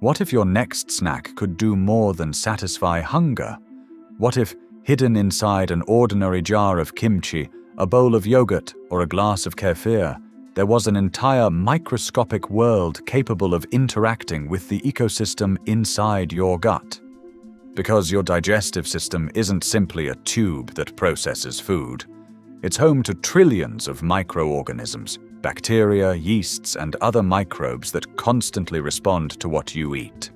What if your next snack could do more than satisfy hunger? What if, hidden inside an ordinary jar of kimchi, a bowl of yogurt, or a glass of kefir, there was an entire microscopic world capable of interacting with the ecosystem inside your gut? Because your digestive system isn't simply a tube that processes food. It's home to trillions of microorganisms, bacteria, yeasts, and other microbes that constantly respond to what you eat.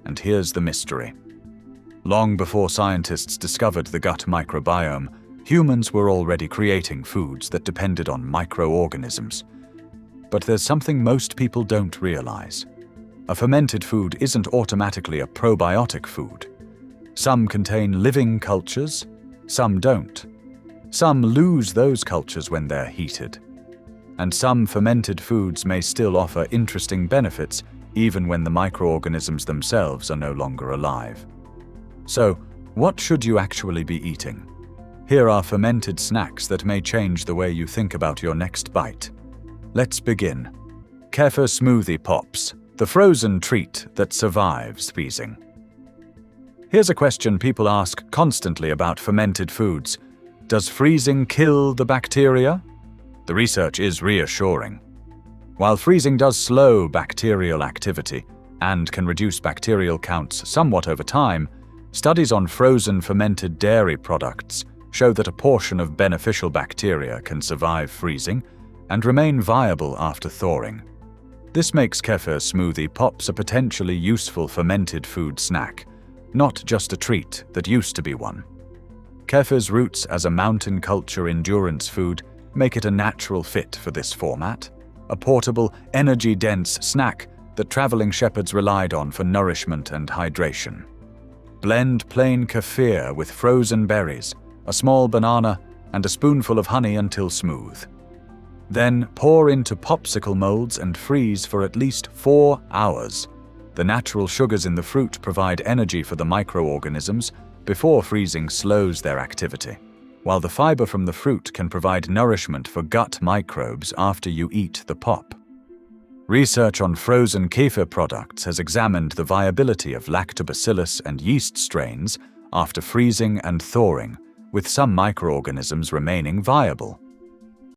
And here's the mystery. Long before scientists discovered the gut microbiome, humans were already creating foods that depended on microorganisms. But there's something most people don't realize. A fermented food isn't automatically a probiotic food. Some contain living cultures, some don't. Some lose those cultures when they're heated. And some fermented foods may still offer interesting benefits even when the microorganisms themselves are no longer alive. So, what should you actually be eating? Here are fermented snacks that may change the way you think about your next bite. Let's begin. Kefir Smoothie Pops, the frozen treat that survives freezing. Here's a question people ask constantly about fermented foods. Does freezing kill the bacteria? The research is reassuring. While freezing does slow bacterial activity and can reduce bacterial counts somewhat over time, studies on frozen fermented dairy products show that a portion of beneficial bacteria can survive freezing and remain viable after thawing. This makes Kefir Smoothie Pops a potentially useful fermented food snack, not just a treat that used to be one. Kefir's roots as a mountain culture endurance food make it a natural fit for this format, a portable, energy-dense snack that traveling shepherds relied on for nourishment and hydration. Blend plain kefir with frozen berries, a small banana, and a spoonful of honey until smooth. Then pour into popsicle molds and freeze for at least 4 hours. The natural sugars in the fruit provide energy for the microorganisms before freezing slows their activity, while the fiber from the fruit can provide nourishment for gut microbes after you eat the pop. Research on frozen kefir products has examined the viability of lactobacillus and yeast strains after freezing and thawing, with some microorganisms remaining viable.